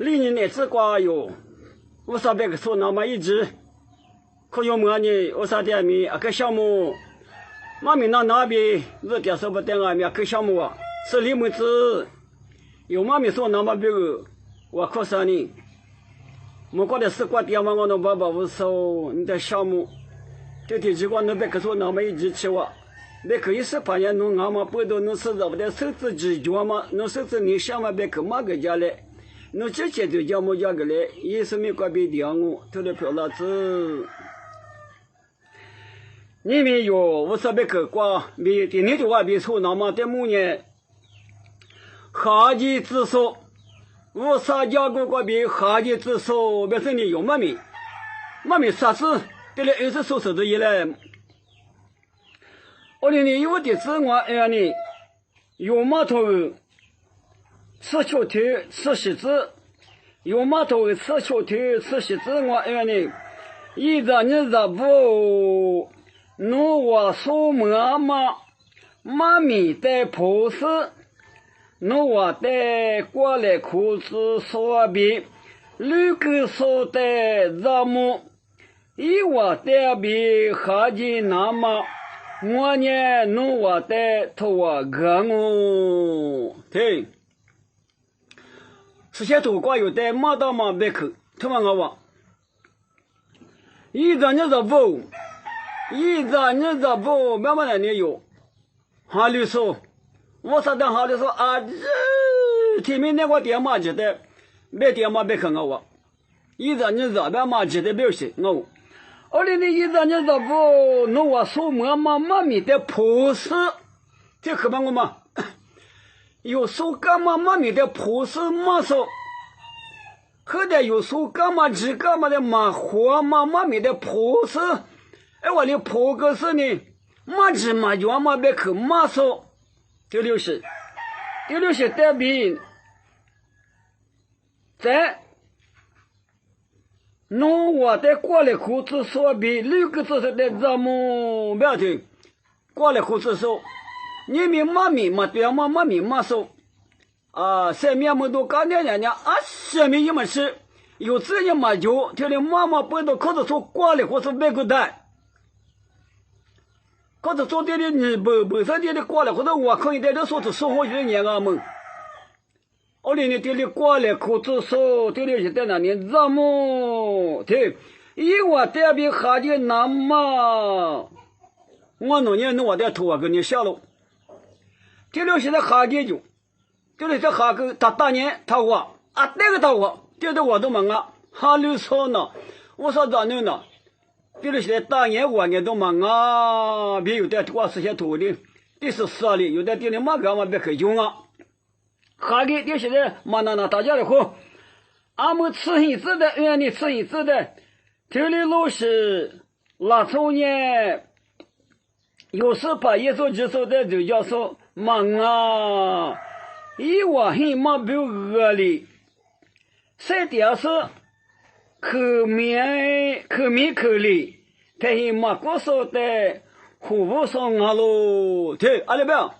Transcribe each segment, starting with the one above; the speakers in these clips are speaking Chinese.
历年来只挂有500个数那么一直，可有么呢？我啥的米个项目，妈咪那边是点说不等啊米个项目啊，是里面子有妈咪说那么别个，我可啥呢？我觉得是挂电话我能爸爸无收你的项目，这天结果那边可说那么一直去我。那可以是发现侬俺们不都侬是找不到手指直觉嘛？侬手指你想嘛别去买个家来，侬直接就叫么家个来，也是没关闭电我，偷了票老子。你们有我说别去挂，别的你就话别错，那么在某年下级之说，我啥家个个别下级之说，别是你有么没？么没啥事，对了20手指一来。我的呢，有的子我呢，有码头吃球头吃席子，有码头吃球头吃席子我呢，一着你着不，侬我说妈咪的婆子，侬我的过来裤子说比，绿个说的热么，一我的比下级那么。我呢，弄我的头我个我，对，这些土瓜有的马到马别去，他妈我话，一张你是不，慢慢的你有，哈律说，我啥的哈律说啊，前面那个电话记得，别电话别看我话，一张你是别马记得别写我。我的那一张你说不，弄我说妈咪的婆子，这可帮我嘛？有说干妈咪的婆子嘛说，后来有说干妈的妈咪的婆子，哎我的婆个是呢，妈叫嘛别去嘛说，第六是代表在。弄我的过来裤子说比绿个子是的怎么不要听？过来裤子说，你们妈咪嘛对嘛妈咪嘛说，啊，上面么多干爹娘啊，下面一么是有这样嘛就，听的妈妈不都靠着说过来或是别个带，靠着做的你不是的过来或者我可以在这说是生活的年啊们。我的呢，这里过来裤子说，这里是在哪里？怎么？对，一我这边下的那么，我弄年弄我的头啊，给你下了。这里现在下的就，这里在下个大年他话啊，那个他话，这个我都忙啊，哈律说呢，我说咋弄呢？这里现在大年我都忙啊，别有的我是些土的，这是啥哩？有的这里嘛干嘛别可用啊？下个这现在嘛那大家来喝，俺们吃一次的，你吃一次的，这里老是拉抽呢，有时把一手几手的就叫说忙啊，一晚黑嘛不饿哩，3点是口面里，他黑嘛过手的，胡不上啊喽，对，阿里不要。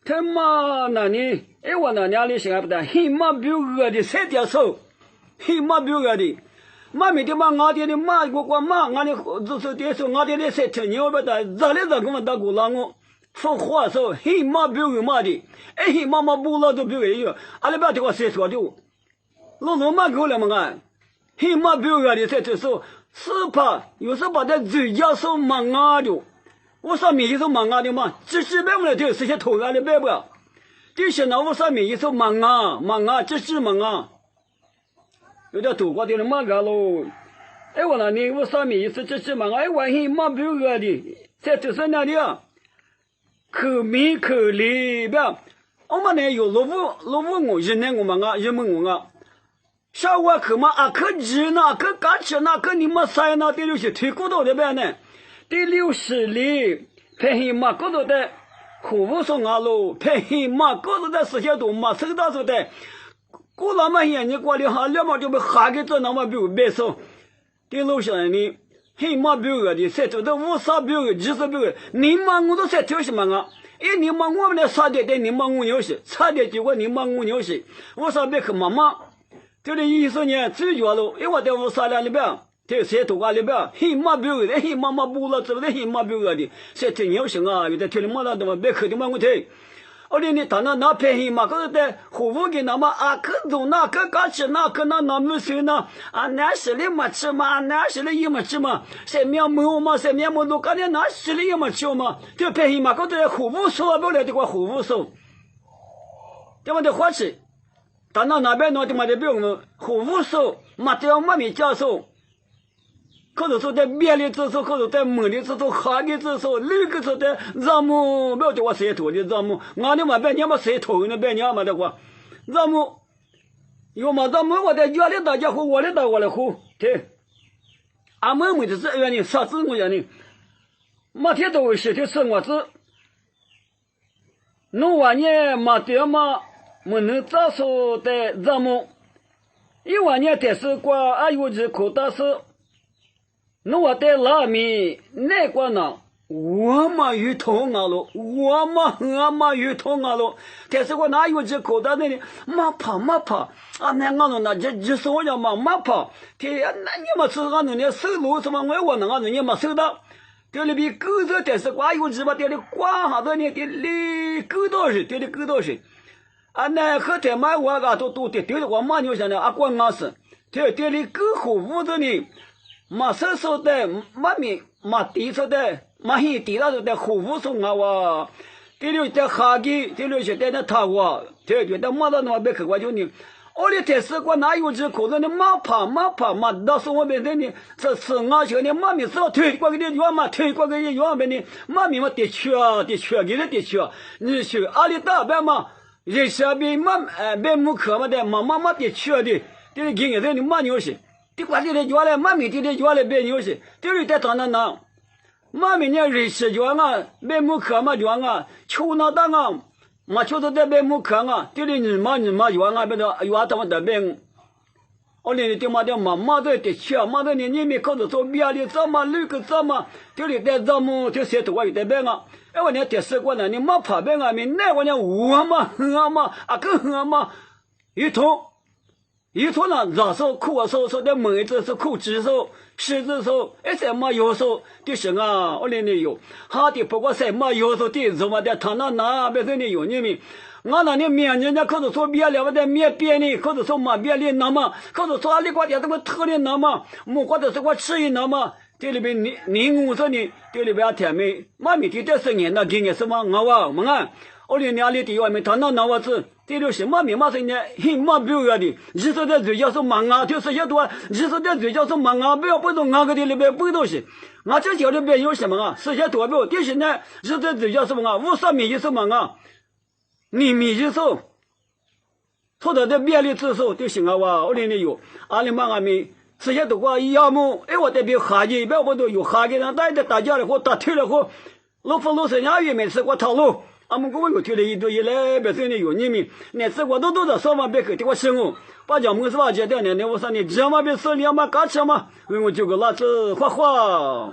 他妈那你，哎我那娘里想不得，黑马不饿的3点手，黑马不饿的，妈咪的妈俺的妈我妈俺的就是点手俺的那3天牛不得，热来跟我打鼓浪我，说话说黑马不饿嘛的，哎黑妈不老都不饿哟，阿里巴的我谁说的？老妈够了嘛俺，黑马不饿的3天手，是怕有时把他嘴角手忙啊的。我说米一手忙啊的嘛，这百不了就这些头啊的白不？这些呢，我说米一手忙啊，这忙啊，有点头瓜的忙啊喽。哎我那你我说米一手这忙啊，哎我嘿忙不饿的，在这是哪里啊？口里不？我们呢有老夫我人呢我忙啊，人们我啊。下午可嘛啊可急呢，可干吃呢，可你们塞呢，这就是推骨头的呗呢。第60里，偏黑马高头的，胡不说啊喽，偏黑马高头的事情都嘛收到说的，过那么些年过了哈，两毛就被下给这那么别说，第60里，黑马别个的，谁知道50别个，20别个，你妈我都才挑什么啊？哎，你妈我们的差点你妈我牛是，差点结果你妈我牛是，我说别去妈妈，这里意思呢，最主要了，因为在我商量里边，这谁头瓜里边，很马标的，很马不了，是不是很马标的？谁真有心啊？有的听你妈那他妈别口的嘛，我听。我哩你谈到那便宜嘛，可是在服务给那么啊，可走那可干吃那可那没事呢啊，那是的没吃嘛，那是的也没吃嘛，谁面膜嘛，谁面膜都干的那是的也没吃嘛，这便宜嘛，可是服务收不了的话，服务收，这么的花吃，谈到那边那他妈的不用了，服务收，嘛这样嘛没加收。可是说在别的之手，可是在门的之手，下的之手，那个时候在咱们不要叫我谁头的咱们，俺的嘛别娘嘛谁头的别娘嘛的话，咱们有嘛咱们我在家里大家伙，我的大我来伙，对，俺们的是原来啥子我讲的，每天都会写的生活子，弄完呢嘛的嘛，没能咋说的咱们，一完呢但是过还有这口大事。弄我在拉面那个呢，我嘛鱼头啊喽，我嘛鱼头啊喽。但是我哪有这口袋那里，嘛怕啊！那俺弄那这是我讲嘛怕，天那你嘛是俺弄的手路什么？我那俺弄你嘛手的，这里边狗子但是挂有只嘛，这里挂下头呢，这里狗道是，这里狗道是。啊，那后头嘛我个都的，对了我妈牛想的啊，管俺是，这里狗和屋子呢。嘛手手的，嘛面嘛地手的，嘛很地那的服务送啊哇，这里在下给，这里是在那他哇，这就在马上那边去过就呢。我的台式过哪有这可能的马爬嘛，到时我们这里这是俺说的马面是要推过去的远嘛，推过去的远边的马面嘛的确，给他的确，你说阿里大边嘛，人下边马边木刻嘛的嘛的确的，这里今年这里马牛是。这关键的原来马面的原来别牛是，这里在当那，马面呢人是原啊，别木刻嘛原啊，秋那当啊，嘛秋都在别木刻啊，这里你嘛原啊，别的原他们的别，我连的嘛的嘛的去，嘛的你没看到做别的怎么那个怎么，这里在怎么就写头啊有在别啊，哎我呢电视过呢，你嘛怕别啊，没那我呢我嘛啊更嘛，一头呢，热手苦手的妹子是苦指手，狮子手，哎什么右手的是啊，我连的有，好的不过什么右手的什么的，他那边的有你们，我那里面人家可是说别了，我在面边的，可是说嘛别的那么，可是说阿里瓜的这个特的那么，木瓜的这个吃的那么，这里边你我说你，这里边甜美，妈咪的这是年那今年什么我哇，我看。我连家里地外面他那我子，这里什么嘛是呢？很嘛不要的，你说的最叫是忙啊，就是些多，你说的最叫是忙啊，不要不懂俺个的里边不东西，俺这家里边有什么啊？是些多不？但是呢，你说的最叫什么啊？50米就是忙啊，你米就是，说的在别的之手就行啊哇，我连的有，阿里嘛俺们。这些都话一样么？哎，我这边下去，不要不都有下去呢？大家打架了或打退了或，老夫老生伢也没吃过套路。俺们各位有听了一堆来，别说你有你们，那次我都在上班别去，对我生活，把家门是吧？接掉呢，我说你这么别说你要嘛干吃嘛？因为我就个老子花花。